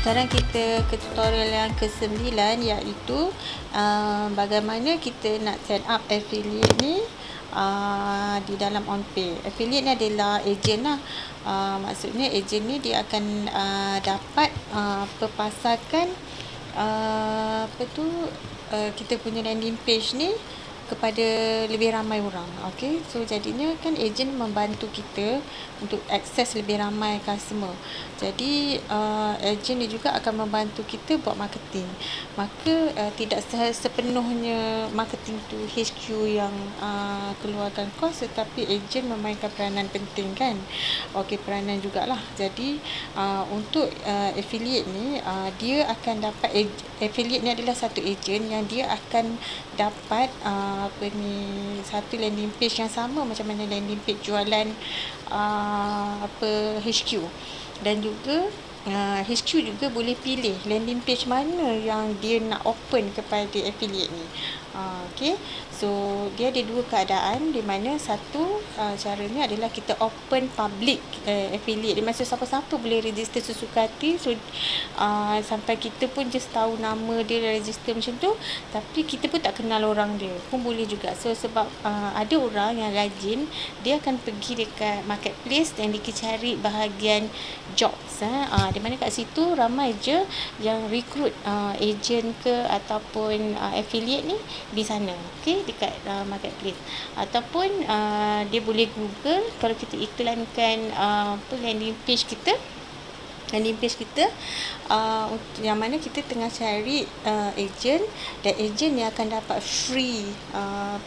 Sekarang kita ke tutorial yang ke-9, iaitu bagaimana kita nak set up affiliate ni di dalam OnPay. Affiliate ni adalah ejen lah. Maksudnya ejen ni dia akan dapat perpasarkan kita punya landing page ni kepada lebih ramai orang. Okey, so jadinya kan ejen membantu kita untuk akses lebih ramai customer. Jadi ejen ni juga akan membantu kita buat marketing. Maka tidak sepenuhnya marketing tu HQ yang keluarkan kos, tetapi ejen memainkan peranan penting kan. Okey, peranan jugalah. Jadi untuk affiliate ni dia akan dapat affiliate ni adalah satu ejen yang dia akan dapat satu landing page yang sama macam mana landing page jualan HQ, dan juga HQ juga boleh pilih landing page mana yang dia nak open kepada affiliate ni. Okey, so dia ada dua keadaan, di mana satu caranya adalah kita open public affiliate. Dia maksud siapa-siapa boleh register sesuka hati. So sampai kita pun just tahu nama dia register macam tu, tapi kita pun tak kenal orang dia pun boleh juga. So sebab ada orang yang rajin, dia akan pergi dekat marketplace dan dia cari bahagian jobs, di mana kat situ ramai je yang recruit ejen ke ataupun affiliate ni di sana. Okey, dekat marketplace, ataupun dia boleh Google. Kalau kita iklankan landing page kita yang mana kita tengah cari ejen, dan ejen yang akan dapat free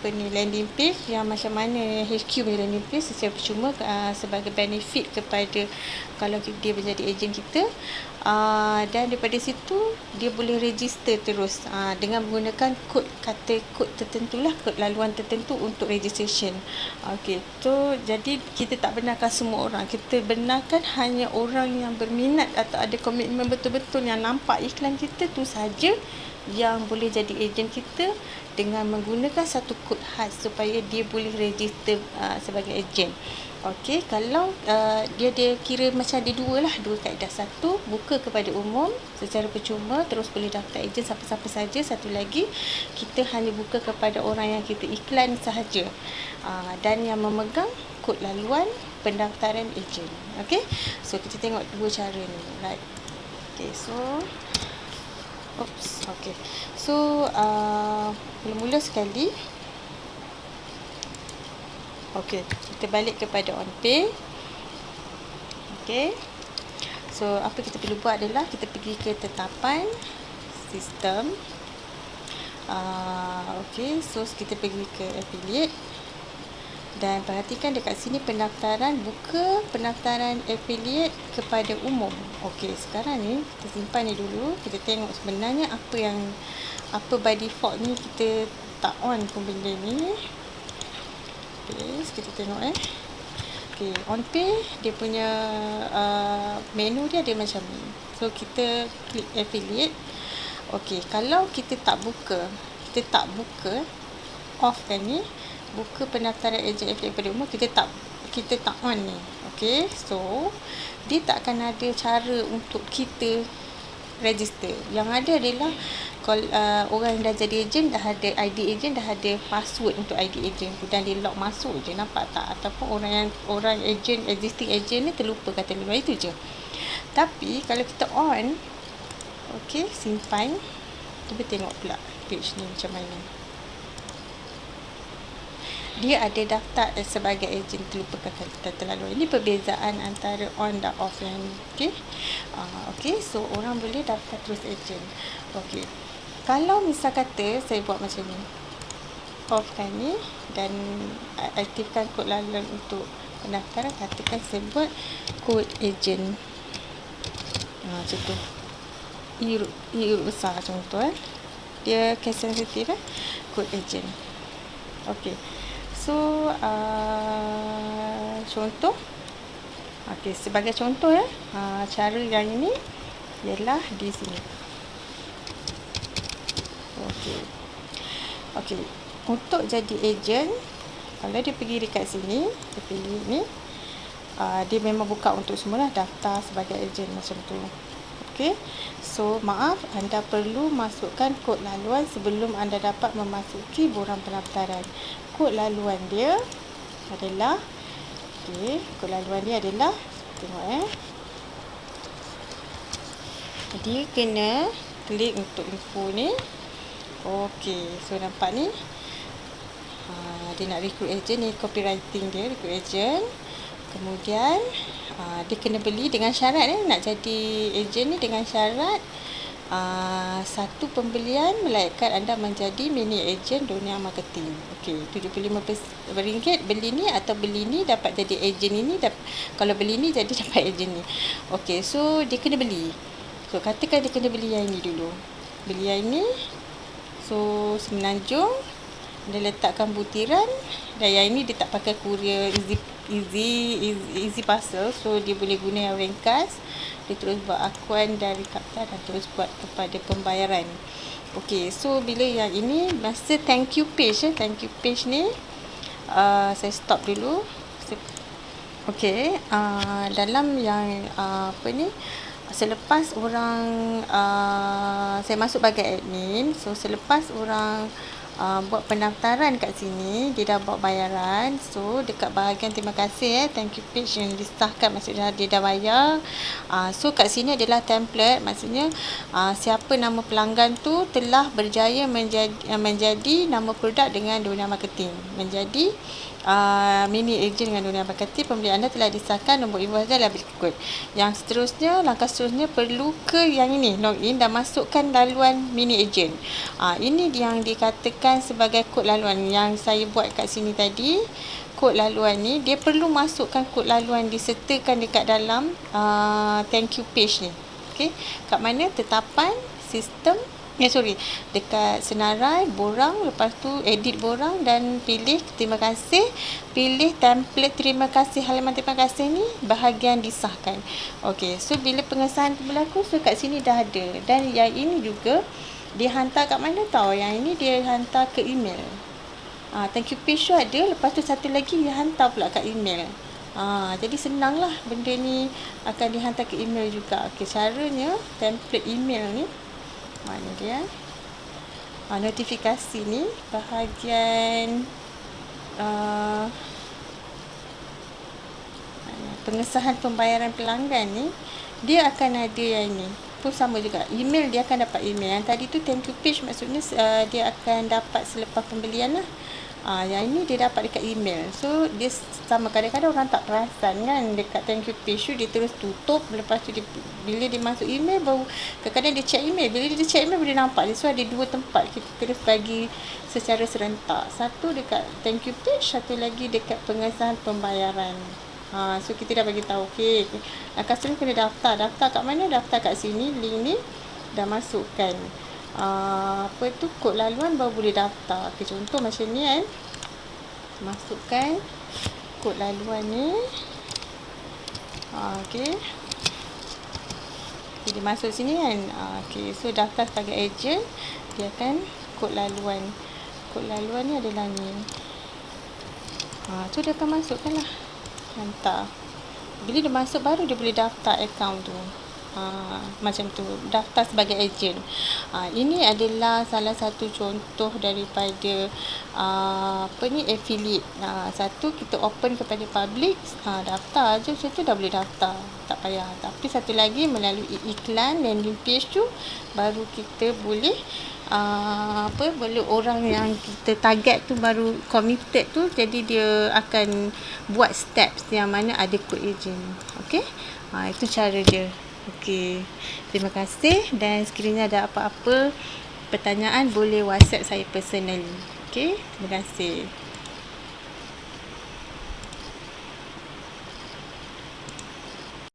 landing page yang macam mana HQ punya landing page secara percuma, sebagai benefit kepada kalau dia menjadi ejen kita. Dan daripada situ dia boleh register terus dengan menggunakan kod tertentu lah, kod laluan tertentu untuk registration. Okey, so jadi kita tak benarkan semua orang, kita benarkan hanya orang yang berminat atau ada komitmen betul-betul yang nampak iklan kita tu saja yang boleh jadi ejen kita dengan menggunakan satu kod khas supaya dia boleh register sebagai ejen. Okey, kalau dia kira macam ada dua kaedah. Satu, buka kepada umum secara percuma, terus boleh daftar ejen siapa-siapa saja. Satu lagi, kita hanya buka kepada orang yang kita iklan sahaja, dan yang memegang kod laluan pendaftaran ejen. Okey, so kita tengok dua cara ni, right? Okey, so mula-mula sekali, okey, kita balik kepada OnPay. Okey, so apa kita perlu buat adalah kita pergi ke tetapan sistem. Okey, so kita pergi ke affiliate, dan perhatikan dekat sini pendaftaran, buka pendaftaran affiliate kepada umum. Okey, sekarang ni kita simpan ni dulu. Kita tengok sebenarnya apa by default ni kita tak on pun benda ni. Okey, kita tengok Okey, OnPay dia punya menu dia ada macam ni. So kita klik affiliate. Okey, kalau kita tak buka off kan ni, buka pendaftaran ejen affiliate pada umum, kita tak on ni. Okey, so dia tak akan ada cara untuk kita register. Yang ada adalah kalau orang yang dah jadi ejen, dah ada ID ejen, dah ada password untuk ID ejen tu, dan dia log masuk je, nampak tak? Ataupun orang ejen, existing ejen ni terlupa kata luar, itu je. Tapi kalau kita on, okey, simpan, cuba tengok pula page ni macam mana. Dia ada daftar sebagai ejen terlupa kata laluan. Ini perbezaan antara on dan off yang ni. Okey. Okey, so orang boleh daftar terus ejen. Okey. Kalau misal kata saya buat macam ni, off kan ni, dan aktifkan kod laluan untuk pendaftaran, katakan saya buat kod ejen macam tu, I besar contoh, dia case sensitive, kod ejen. Okey, so contoh, okey, sebagai contoh cara yang ini ialah di sini. Okey, untuk jadi ejen, kalau dia pergi dekat sini, dia pilih ni, dia memang buka untuk semua lah, daftar sebagai ejen macam tu. Okey. So, maaf, anda perlu masukkan kod laluan sebelum anda dapat memasuki borang pendaftaran. Kod laluan dia adalah, kod laluan dia adalah, tengok Jadi, kena klik untuk info ni. Okey, so nampak ni. Dia nak recruit agent ni, copywriting dia, recruit agent. Kemudian dia kena beli dengan syarat nak jadi agent ni dengan syarat satu pembelian melainkan anda menjadi mini agent dunia marketing. Okey, RM75 beli ni atau beli ni dapat jadi agent ini, kalau beli ni jadi dapat agent ni. Okey, so dia kena beli. So katakan dia kena beli yang ini dulu. Beli yang ini. So semenanjung dia letakkan butiran, dan yang ini dia tak pakai courier easy parcel, so dia boleh guna yang ringkas. Dia terus buat akuan dari kapten dan terus buat kepada pembayaran. Okey, so bila yang ini masa thank you page ni saya stop dulu. Okey, dalam yang selepas orang saya masuk bagai admin, so selepas orang buat pendaftaran kat sini, dia dah buat bayaran. So dekat bahagian terima kasih thank you page yang disahkan, maksudnya dia dah bayar. So kat sini adalah template, maksudnya siapa nama pelanggan tu telah berjaya menjadi nama produk dengan dunia marketing, menjadi mini agent dengan dunia marketing. Pembelian anda telah disahkan, nombor invoice adalah berikut. Yang seterusnya, langkah seterusnya perlu ke yang ini, login dan masukkan laluan mini agent. Ini yang dikatakan sebagai kod laluan yang saya buat kat sini tadi. Kod laluan ni dia perlu masukkan kod laluan, disertakan dekat dalam thank you page ni. Okey, kat mana? Tetapan sistem, dekat senarai borang, lepas tu edit borang dan pilih terima kasih, pilih template terima kasih, halaman terima kasih ni bahagian disahkan. Okey, so bila pengesahan berlaku, so kat sini dah ada. Dan yang ini juga dia hantar kat mana tahu? Yang ini dia hantar ke email. Thank you page tu ada, lepas tu satu lagi dia hantar pula kat email. Jadi senanglah benda ni akan dihantar ke email juga. Okey, caranya template email ni mana dia? Notifikasi ni bahagian pengesahan pembayaran pelanggan ni, dia akan ada yang ini pun sama juga. Email dia akan dapat email. Yang tadi tu thank you page, maksudnya dia akan dapat selepas pembelian lah. Yang ini dia dapat dekat email. So dia sama, kadang-kadang orang tak perasan kan dekat thank you page tu dia terus tutup, lepas tu bila dia masuk email baru kadang-kadang dia check email. Bila dia check email boleh nampak dia. So ada dua tempat kita terus bagi secara serentak. Satu dekat thank you page, satu lagi dekat pengesahan pembayaran. So kita dah bagi tahu. Okey, langkah seterusnya kena daftar. Daftar kat mana? Daftar kat sini, link ni dah masukkan kod laluan baru boleh daftar. Okey, contoh macam ni kan. Masukkan kod laluan ni. Okey. Jadi masuk sini kan. Okey, so daftar sebagai agent, dia akan kod laluan. Kod laluan ni adalah ni. So dia akan masukkan lah. Hantar. Bila dia masuk baru dia boleh daftar akaun tu. Macam tu, daftar sebagai agent. Ini adalah salah satu contoh daripada affiliate. Satu kita open kepada public, daftar je macam tu dah boleh daftar, tak payah. Tapi satu lagi melalui iklan landing page tu baru kita boleh boleh orang yang kita target tu baru committed tu, jadi dia akan buat steps yang mana ada kod agent. Okey, itu cara dia. Okey, terima kasih, dan sekiranya ada apa-apa pertanyaan boleh WhatsApp saya personally. Okey, terima kasih.